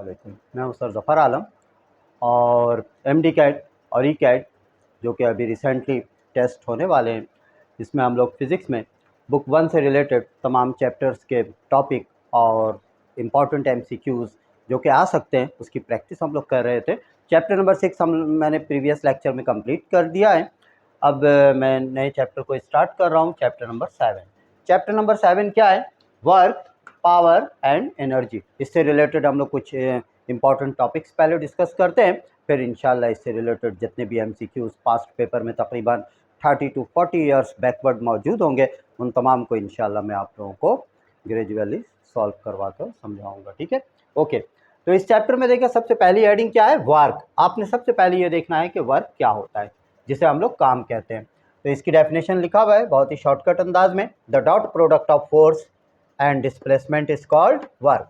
वालेकुम। मैं हूँ सर ज़फ़र आलम और एमडी कैट और ई कैट जो कि अभी रिसेंटली टेस्ट होने वाले हैं, इसमें हम लोग फ़िज़िक्स में बुक 1 से रिलेटेड तमाम चैप्टर्स के टॉपिक और इम्पॉर्टेंट एमसीक्यूज़ जो कि आ सकते हैं उसकी प्रैक्टिस हम लोग कर रहे थे। चैप्टर नंबर 6 मैंने प्रीवियस लेक्चर में कंप्लीट कर दिया है। अब मैं नए चैप्टर को स्टार्ट कर रहा हूँ, चैप्टर नंबर 7। चैप्टर नंबर 7 क्या है? Work, power and energy. इससे रिलेटेड हम लोग कुछ इम्पॉर्टेंट टॉपिक्स पहले डिस्कस करते हैं, फिर इंशाल्लाह इससे रिलेटेड जितने भी एमसीक्यूज़ पास्ट पेपर में तकरीबन 30 to 40 ईयर्स बैकवर्ड मौजूद होंगे, उन तमाम को इंशाल्लाह मैं आप लोगों को ग्रेजुअली सॉल्व करवा कर समझाऊँगा। ठीक है, ओके। तो इस चैप्टर में देखिए सबसे पहली हेडिंग क्या है? वर्क। आपने सबसे पहले ये देखना है कि वर्क क्या होता है, जिसे हम लोग काम कहते हैं। तो इसकी डेफिनेशन लिखा हुआ है बहुत ही शॉर्टकट अंदाज में। The dot product of force and displacement is called work.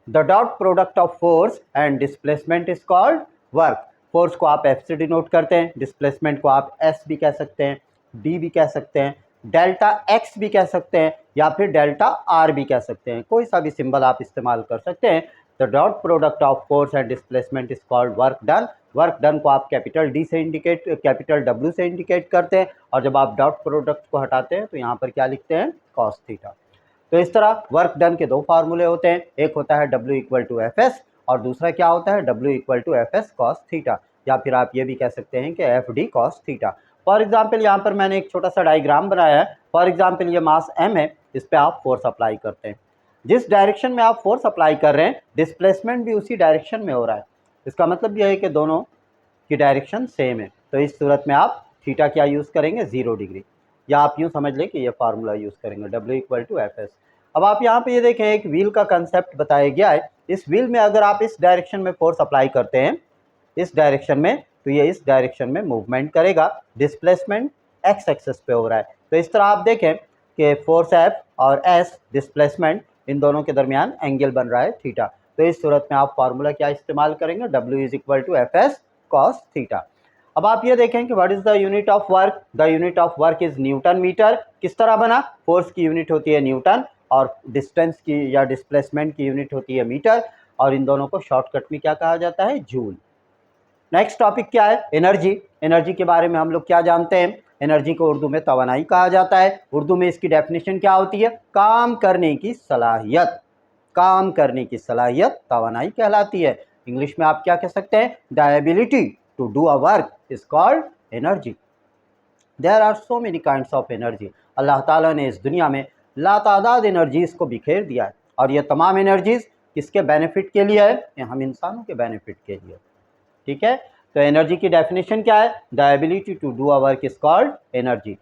The dot product of force and displacement is called work. Force को आप एफ से डिनोट करते हैं, डिस्प्लेसमेंट को आप एस भी कह सकते हैं, डी भी कह सकते हैं, डेल्टा एक्स भी कह सकते हैं, या फिर डेल्टा आर भी कह सकते हैं। कोई सा भी सिंबल आप इस्तेमाल कर सकते हैं। The dot product of force and displacement is called work done. Work done को आप कैपिटल डी से इंडिकेट, कैपिटल डब्ल्यू से इंडिकेट करते हैं, और जब आप डॉट प्रोडक्ट को हटाते हैं तो यहाँ पर क्या लिखते हैं? Cos theta. तो इस तरह वर्क डन के दो फार्मूले होते हैं, एक होता है W equal to F S और दूसरा क्या होता है? W equal to F S cos theta, या फिर आप ये भी कह सकते हैं कि F D cos theta. For example यहाँ पर मैंने एक छोटा सा डायग्राम बनाया है। फॉर एग्जाम्पल ये मास m है, इस पर आप फोर्स अप्लाई करते हैं। जिस डायरेक्शन में आप फोर्स अप्लाई कर रहे हैं, डिस्प्लेसमेंट भी उसी डायरेक्शन में हो रहा है। इसका मतलब यह है कि दोनों की डायरेक्शन सेम है। तो इस सूरत में आप थीटा क्या यूज़ करेंगे? 0 डिग्री, या आप यूँ समझ लें कि ये फार्मूला यूज़ करेंगे W equal to F S. अब आप यहाँ पे ये देखें, एक व्हील का कंसेप्ट बताया गया है। इस व्हील में अगर आप इस डायरेक्शन में फोर्स अप्लाई करते हैं, इस डायरेक्शन में, तो ये इस डायरेक्शन में मूवमेंट करेगा। डिस्प्लेसमेंट एक्स एक्सिस पे हो रहा है। तो इस तरह आप देखें कि फोर्स एफ और एस, डिस्प्लेसमेंट, इन दोनों के दरमियान एंगल बन रहा है थीटा। तो इस सूरत में आप फार्मूला क्या इस्तेमाल करेंगे? W is equal to F S cos theta. अब आप ये देखें कि what is the unit of work? The unit of work is newton metre. किस तरह बना? फोर्स की यूनिट होती है न्यूटन और डिस्टेंस की या डिस्प्लेसमेंट की यूनिट होती है मीटर, और इन दोनों को शॉर्टकट में क्या कहा जाता है? जूल। नेक्स्ट टॉपिक क्या है? एनर्जी। एनर्जी के बारे में हम लोग क्या जानते हैं? एनर्जी को उर्दू में तवानाई कहा जाता है। उर्दू में इसकी डेफिनेशन क्या होती है? काम करने की सलाहियत। काम करने की सलाहियत तवानाई कहलाती है। इंग्लिश में आप क्या कह सकते हैं? The ability to do a work is called energy. There are so many kinds of energy. Allah ताला ने इस दुनिया में लातादाद एनर्जीज़ को बिखेर दिया है, और ये तमाम एनर्जीज़ किसके बेनिफिट के लिए है? ये हम इंसानों के बेनिफिट के लिए। ठीक है, तो एनर्जी की डेफिनेशन क्या है? The ability to do a work is called energy.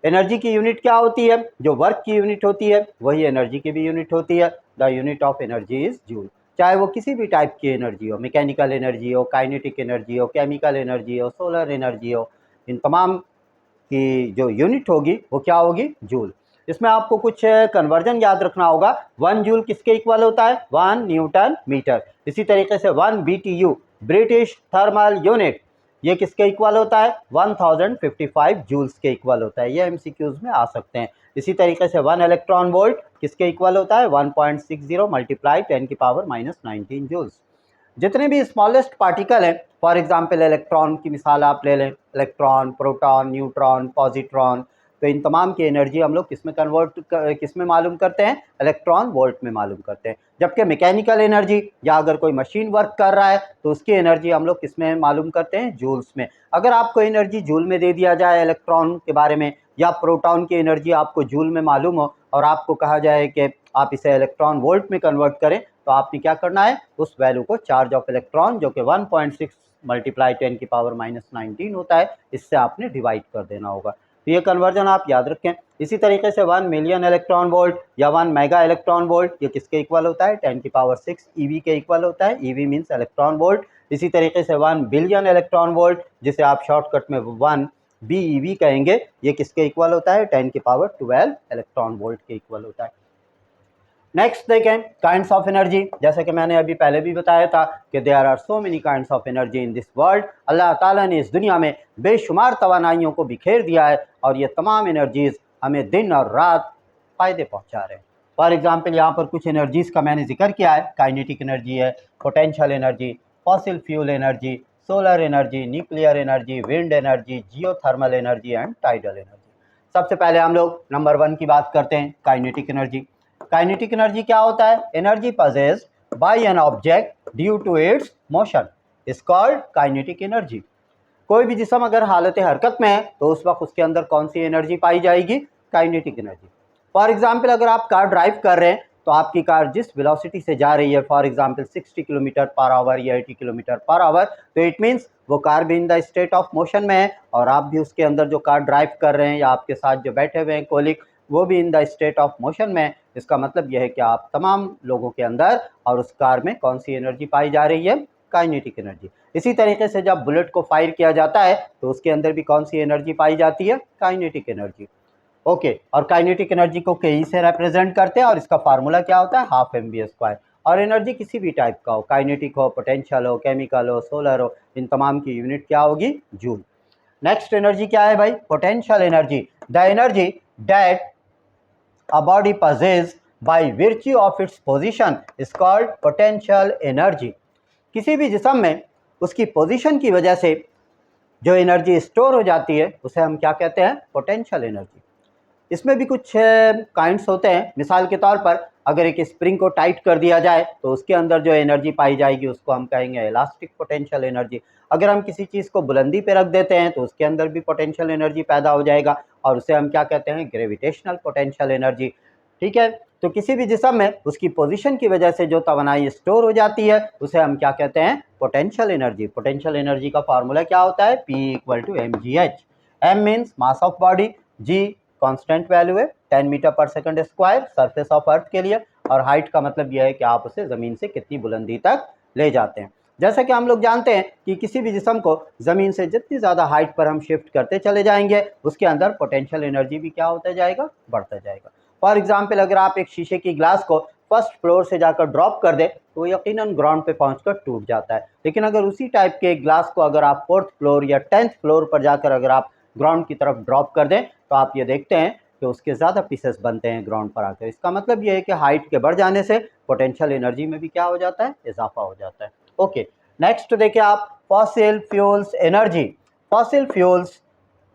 Energy की यूनिट क्या होती है? जो वर्क की यूनिट होती है वही एनर्जी की भी यूनिट होती है। The unit of energy is joule. चाहे वो किसी भी टाइप की एनर्जी हो, मैकेनिकल एनर्जी हो, काइनेटिक एनर्जी हो, केमिकल एनर्जी हो, सोलर एनर्जी हो, इन तमाम की जो यूनिट होगी वो क्या होगी? जूल। इसमें आपको कुछ कन्वर्जन याद रखना होगा। 1 जूल किसके इक्वल होता है? 1 न्यूटन मीटर। इसी तरीके से 1 BTU, ब्रिटिश थर्मल यूनिट, ये किसके इक्वल होता है? 1055 जूल्स के इक्वल होता है। ये MCQs में आ सकते हैं। इसी तरीके से 1 इलेक्ट्रॉन वोल्ट किसके इक्वल होता है? 1.60 मल्टीप्लाई 10⁻⁻19 जूल्स। जितने भी स्मॉलेस्ट पार्टिकल हैं, फॉर एग्जांपल इलेक्ट्रॉन की मिसाल आप ले लें, इलेक्ट्रॉन, प्रोटॉन, न्यूट्रॉन, पॉजिट्रॉन, तो इन तमाम की एनर्जी हम लोग किस में मालूम करते हैं? इलेक्ट्रॉन वोल्ट में मालूम करते हैं। जबकि मैकेनिकल एनर्जी, या अगर कोई मशीन वर्क कर रहा है तो उसकी एनर्जी हम लोग किस में मालूम करते हैं? जूल्स में। अगर आपको एनर्जी जूल में दे दिया जाए इलेक्ट्रॉन के बारे में, या प्रोटॉन की एनर्जी आपको जूल में मालूम हो, और आपको कहा जाए कि आप इसे इलेक्ट्रॉन वोल्ट में कन्वर्ट करें, तो आपने क्या करना है? उस वैल्यू को चार्ज ऑफ इलेक्ट्रॉन, जो कि 1.6 मल्टीप्लाई 10⁻⁻19 होता है, इससे आपने डिवाइड कर देना होगा। तो ये कन्वर्जन आप याद रखें। इसी तरीके से 1 मिलियन इलेक्ट्रॉन वोल्ट या 1 मेगा इलेक्ट्रॉन वोल्ट, ये किसके इक्वल होता है? 10⁻6 EV के इक्वल होता है। EV means electron volt. इसी तरीके से 1 बिलियन इलेक्ट्रॉन वोल्ट, जिसे आप शॉर्टकट में 1 BeV कहेंगे, ये किसके इक्वल होता है? 10⁻12 इलेक्ट्रॉन वोल्ट के इक्वल होता है। नेक्स्ट देखें काइंड्स ऑफ एनर्जी। जैसे कि मैंने अभी पहले भी बताया था कि there are so many kinds of energy in this world. Allah ताला ने इस दुनिया में बेशुमार तवानाइयों को बिखेर दिया है, और ये तमाम एनर्जीज़ हमें दिन और रात फ़ायदे पहुंचा रहे हैं। फॉर एग्जांपल यहाँ पर कुछ एनर्जीज़ का मैंने जिक्र किया है, काइनेटिक एनर्जी है, potential energy, fossil fuel energy, solar energy, nuclear energy, wind energy, geothermal energy and tidal energy. सबसे पहले हम लोग नंबर 1 की बात करते हैं, काइनेटिक एनर्जी। काइनेटिक एनर्जी क्या होता है? Energy possessed by an object due to its motion is called kinetic energy. कोई भी जिस्म अगर हालत हरकत में है तो उस वक्त उसके अंदर कौन सी एनर्जी पाई जाएगी? Kinetic energy. फॉर एग्जाम्पल अगर आप कार ड्राइव कर रहे हैं तो आपकी कार जिस वेलोसिटी से जा रही है, for example 60 kilometre per hour या 80 किलोमीटर पर आवर, तो इट मीन्स वो कार भी in the state of motion में है और आप भी उसके अंदर जो कार ड्राइव कर रहे हैं या आपके साथ जो बैठे हुए हैं कोलिक, वो भी in the state of motion में है। इसका मतलब यह है कि आप तमाम लोगों के अंदर और उस कार में कौन सी एनर्जी पाई जा रही है? Kinetic energy. इसी तरीके से जब बुलेट को फायर किया जाता है तो उसके अंदर भी कौन सी एनर्जी पाई जाती है? Kinetic energy. ओके, और काइनेटिक एनर्जी को के से रिप्रेजेंट करते हैं और इसका फार्मूला क्या होता है? Half mv²। और एनर्जी किसी भी टाइप का हो, काइनेटिक हो, पोटेंशियल हो, केमिकल हो, सोलर हो, इन तमाम की यूनिट क्या होगी? जूल। नेक्स्ट एनर्जी क्या है भाई? Potential energy. The energy that a body possesses by virtue of its position is called potential energy। किसी भी जिस्म में उसकी पोजीशन की वजह से जो एनर्जी स्टोर हो जाती है उसे हम क्या कहते हैं? Potential energy. इसमें भी कुछ काइंड्स होते हैं। मिसाल के तौर पर अगर एक स्प्रिंग को टाइट कर दिया जाए तो उसके अंदर जो एनर्जी पाई जाएगी उसको हम कहेंगे इलास्टिक पोटेंशियल एनर्जी। अगर हम किसी चीज़ को बुलंदी पे रख देते हैं तो उसके अंदर भी पोटेंशियल एनर्जी पैदा हो जाएगा और उसे हम क्या कहते हैं? Gravitational potential energy. ठीक है, तो किसी भी जिस्म में उसकी पोजीशन की वजह से जो तवानाई स्टोर हो जाती है उसे हम क्या कहते हैं? Potential energy. पोटेंशियल एनर्जी का फार्मूला क्या होता है? P = mgh। m means mass of body, g constant value है 10 मीटर पर second square surface of earth के लिए, और हाइट का मतलब यह है कि आप उसे ज़मीन से कितनी बुलंदी तक ले जाते हैं। जैसा कि हम लोग जानते हैं कि किसी भी जिस्म को ज़मीन से जितनी ज़्यादा हाइट पर हम शिफ्ट करते चले जाएंगे उसके अंदर पोटेंशियल एनर्जी भी क्या होता जाएगा? बढ़ता जाएगा। फॉर एग्जाम्पल अगर आप एक शीशे की ग्लास को फर्स्ट फ्लोर से जाकर ड्रॉप कर दें तो वो यकीनन ग्राउंड पे पहुंचकर टूट जाता है। लेकिन अगर उसी टाइप के ग्लास को अगर आप 4th फ्लोर या 10th फ्लोर पर जाकर अगर आप ग्राउंड की तरफ ड्रॉप कर दें तो आप ये देखते हैं कि उसके ज़्यादा पीसेस बनते हैं ग्राउंड पर आकर। इसका मतलब ये है कि हाइट के बढ़ जाने से पोटेंशियल एनर्जी में भी क्या हो जाता है? इजाफा हो जाता है। ओके, नेक्स्ट देखिए आप, fossil fuels energy. Fossil fuels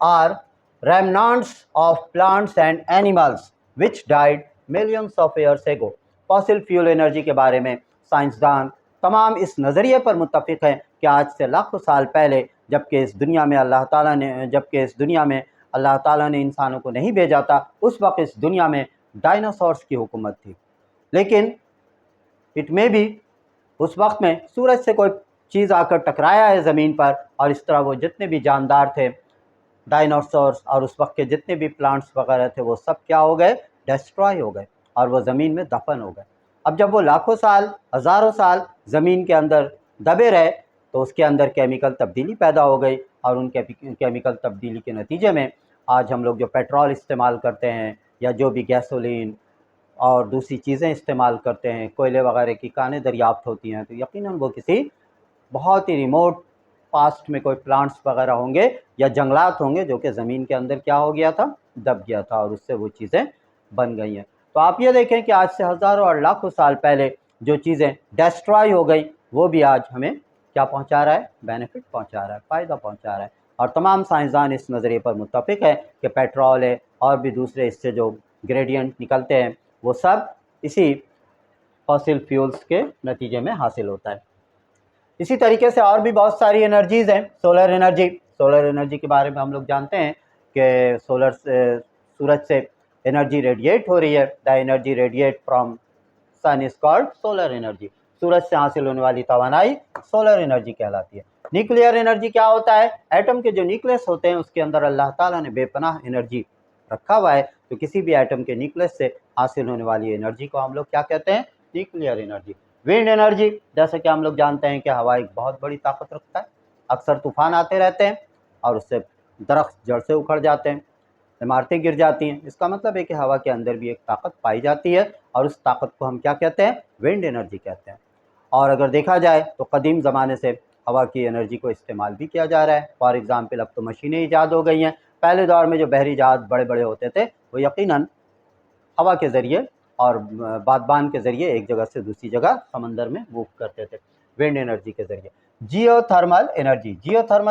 are remnants of plants and animals which died millions of years ago। Fossil fuel energy के बारे में साइंसदान तमाम इस नज़रिए पर मुत्तफिक हैं कि आज से लाखों साल पहले जबकि इस दुनिया में अल्लाह ताला ने इंसानों को नहीं भेजा था, उस वक्त इस दुनिया में डायनासोर्स की हुकूमत थी। लेकिन इट मे बी उस वक्त में सूरज से कोई चीज़ आकर टकराया है ज़मीन पर और इस तरह वो जितने भी जानदार थे डायनासोर्स और उस वक्त के जितने भी प्लांट्स वगैरह थे वो सब क्या हो गए? डिस्ट्रॉय हो गए और वो ज़मीन में दफन हो गए। अब जब वो लाखों साल, हज़ारों साल ज़मीन के अंदर दबे रहे तो उसके अंदर केमिकल तब्दीली पैदा हो गई और उन केमिकल तब्दीली के नतीजे में आज हम लोग जो पेट्रोल इस्तेमाल करते हैं या जो भी गैसोलीन और दूसरी चीज़ें इस्तेमाल करते हैं, कोयले वगैरह की कानें दरियाफ्त होती हैं, तो यकीनन वो किसी बहुत ही रिमोट पास्ट में कोई प्लांट्स वगैरह होंगे या जंगलात होंगे जो कि ज़मीन के अंदर क्या हो गया था? दब गया था और उससे वो चीज़ें बन गई हैं। तो आप ये देखें कि आज से हज़ारों और लाखों साल पहले जो चीज़ें डिस्ट्रॉय हो गई वो भी आज हमें क्या पहुंचा रहा है? बेनिफिट पहुंचा रहा है, फ़ायदा पहुंचा रहा है। और तमाम साइंसदान इस नज़रिए पर मुत्तफिक है कि पेट्रोल है और भी दूसरे इससे जो ग्रेडियंट निकलते हैं वो सब इसी फॉसिल फ्यूल्स के नतीजे में हासिल होता है। इसी तरीके से और भी बहुत सारी एनर्जीज़ हैं। सोलर एनर्जी के बारे में हम लोग जानते हैं कि सूरज से एनर्जी रेडिएट हो रही है। The energy radiate from sun is called solar energy. सूरज से हासिल होने वाली तवानाई सोलर एनर्जी कहलाती है। न्यूक्लियर एनर्जी क्या होता है? एटम के जो न्यूक्लियस होते हैं उसके अंदर अल्लाह ताला ने बेपनाह एनर्जी रखा हुआ है, तो किसी भी एटम के न्यूक्लियस से हासिल होने वाली एनर्जी को हम लोग क्या कहते हैं? Nuclear energy. विंड एनर्जी, जैसे कि हम लोग जानते हैं कि हवा एक बहुत बड़ी ताकत रखता है। अक्सर तूफान आते रहते हैं और उससे दरख्त जड़ से उखड़ जाते हैं, इमारतें गिर जाती हैं। इसका मतलब है कि हवा के अंदर भी एक ताकत पाई जाती है और उस ताकत को हम क्या कहते हैं? विंड एनर्जी कहते हैं। और अगर देखा जाए तो कदीम ज़माने से हवा की एनर्जी को इस्तेमाल भी किया जा रहा है। फॉर एग्ज़ाम्पल अब तो मशीनें ईजाद हो गई हैं। पहले दौर में जो बहरी जहाज़ बड़े बड़े होते थे वो यकीनन हवा के ज़रिए और बादबान के ज़रिए एक जगह से दूसरी जगह समंदर में मूव करते थे विंड एनर्जी के ज़रिए। जियोथर्मल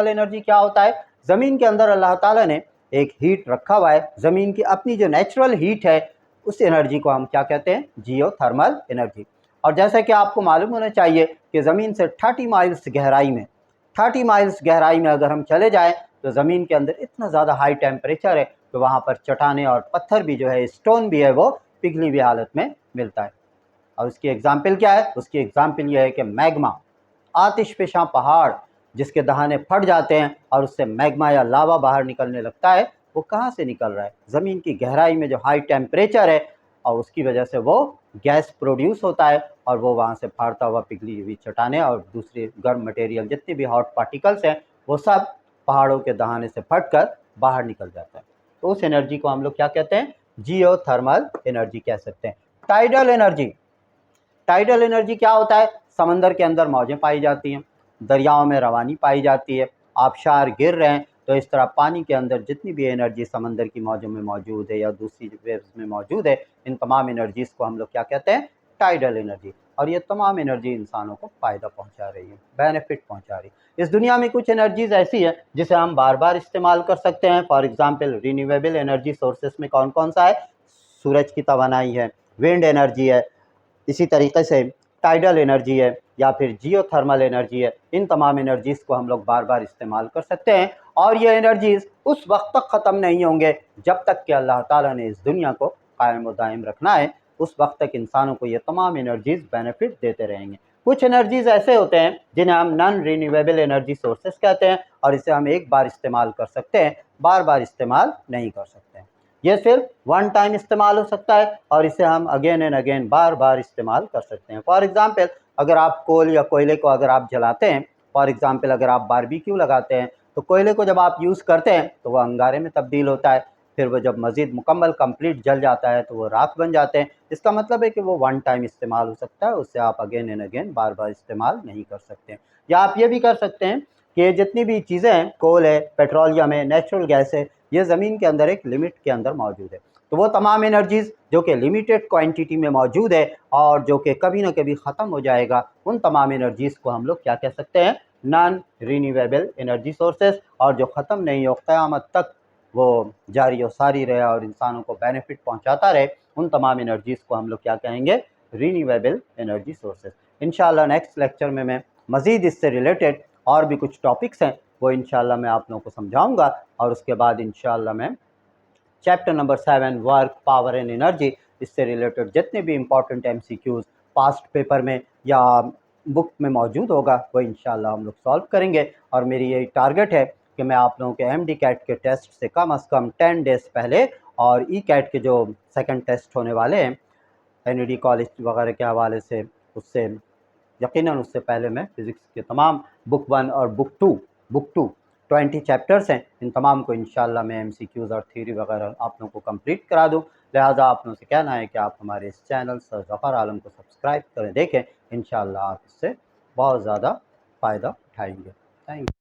एनर्जी क्या होता है? ज़मीन के अंदर अल्लाह ताला ने एक हीट रखा हुआ है, ज़मीन की अपनी जो नेचुरल हीट है उस एनर्जी को हम क्या कहते हैं? Geothermal energy. और जैसा कि आपको मालूम होना चाहिए कि ज़मीन से 30 माइल्स गहराई में, 30 माइल्स गहराई में अगर हम चले जाएं तो ज़मीन के अंदर इतना ज़्यादा हाई टेम्परेचर है कि वहाँ पर चट्टानें और पत्थर भी जो है, स्टोन भी है, वो पिघली हुई हालत में मिलता है। और उसकी एग्जाम्पल क्या है? उसकी एग्जाम्पल यह है कि मैग्मा, आतिशफिशा पहाड़ जिसके दहाने फट जाते हैं और उससे मैग्मा या लावा बाहर निकलने लगता है, वो कहाँ से निकल रहा है? ज़मीन की गहराई में जो हाई टेम्परेचर है और उसकी वजह से वो गैस प्रोड्यूस होता है और वो वहाँ से फाड़ता हुआ पिघली हुई चट्टानें और दूसरी गर्म मटेरियल जितने भी हॉट पार्टिकल्स हैं वो सब पहाड़ों के दहाने से फटकर बाहर निकल जाता है। तो उस एनर्जी को हम लोग क्या कहते हैं? जियोथर्मल एनर्जी कह सकते हैं। टाइडल एनर्जी, टाइडल एनर्जी क्या होता है? समंदर के अंदर मौजें पाई जाती हैं, दरियाओं में रवानी पाई जाती है, आबशार गिर रहे हैं, तो इस तरह पानी के अंदर जितनी भी एनर्जी समंदर की मौजों में मौजूद है या दूसरी वेव्स में मौजूद है, इन तमाम एनर्जीज़ को हम लोग क्या कहते हैं? Tidal energy. और ये तमाम एनर्जी इंसानों को फ़ायदा पहुंचा रही है, बेनिफिट पहुंचा रही है। इस दुनिया में कुछ एनर्जीज़ ऐसी है जिसे हम बार बार इस्तेमाल कर सकते हैं। For example renewable energy sources में कौन कौन सा है? सूरज की तवानाई है, विंड एनर्जी है, इसी तरीके से टाइडल एनर्जी है या फिर जियोथर्मल एनर्जी है। इन तमाम एनर्जीज़ को हम लोग बार बार इस्तेमाल कर सकते हैं और ये एनर्जीज़ उस वक्त तक ख़त्म नहीं होंगे जब तक कि अल्लाह ताला ने इस दुनिया को कायम व दायम रखना है। उस वक्त तक इंसानों को ये तमाम एनर्जीज़ बेनिफिट देते रहेंगे। कुछ एनर्जीज़ ऐसे होते हैं जिन्हें हम नॉन रिन्यूएबल एनर्जी सोर्सेस कहते हैं और इसे हम एक बार इस्तेमाल कर सकते हैं, बार बार इस्तेमाल नहीं कर सकते हैं। ये सिर्फ वन टाइम इस्तेमाल हो सकता है और इसे हम अगेन एंड अगेन बार बार इस्तेमाल कर सकते हैं। फॉर एग्जांपल अगर आप कोल या कोयले को अगर आप जलाते हैं, फॉर एग्जांपल अगर आप बारबेक्यू लगाते हैं तो कोयले को जब आप यूज़ करते हैं तो वह अंगारे में तब्दील होता है, फिर वो जब मज़ीद मुकम्मल कंप्लीट जल जाता है तो वो राख बन जाते हैं। इसका मतलब है कि वो वन टाइम इस्तेमाल हो सकता है, उससे आप अगेन एंड अगेन बार बार इस्तेमाल नहीं कर सकते हैं। या आप ये भी कर सकते हैं कि जितनी भी चीज़ें हैं, कोल है, पेट्रोलियम है, नेचुरल गैस है, ये ज़मीन के अंदर एक लिमिट के अंदर मौजूद है। तो वो तमाम एनर्जीज़ जो कि लिमिटेड क्वांटिटी में मौजूद है और जो कि कभी ना कभी ख़त्म हो जाएगा, उन तमाम एनर्जीज़ को हम लोग क्या कह सकते हैं? Non renewable energy sources. और जो ख़त्म नहीं हो, क़यामत तक वो जारी और सारी रहे और इंसानों को बेनिफिट पहुँचाता रहे, उन तमाम एनर्जीज़ को हम लोग क्या कहेंगे? Renewable energy sources. इंशाअल्लाह नेक्स्ट लेक्चर में मैं मज़ीद इससे रिलेटेड और भी कुछ टॉपिक्स हैं वो इंशाअल्लाह मैं आप लोगों को समझाऊंगा और उसके बाद इंशाअल्लाह मैं chapter number 7 work, power and energy, इससे रिलेटेड जितने भी इम्पोर्टेंट MCQs पास्ट पेपर में या बुक में मौजूद होगा वो इंशाअल्लाह हम लोग सॉल्व करेंगे। और मेरी यही टारगेट है कि मैं आप लोगों के MD कैट के टेस्ट से कम कम 10 डेज़ पहले और ई कैट के जो सेकंड टेस्ट होने वाले हैं NED कॉलेज वगैरह के हवाले से, उससे यकीनन उससे पहले मैं फ़िज़िक्स के तमाम बुक 1 और बुक टू 20 चैप्टर्स हैं, इन तमाम को इंशाअल्लाह मैं MCQs और थ्योरी वगैरह आप लोगों को कंप्लीट करा दूं। लिहाजा आप लोगों से कहना है कि आप हमारे इस चैनल सर ज़फ़र आलम को सब्सक्राइब करें, देखें, इंशाअल्लाह आप इससे बहुत ज़्यादा फ़ायदा उठाएंगे। Thank you.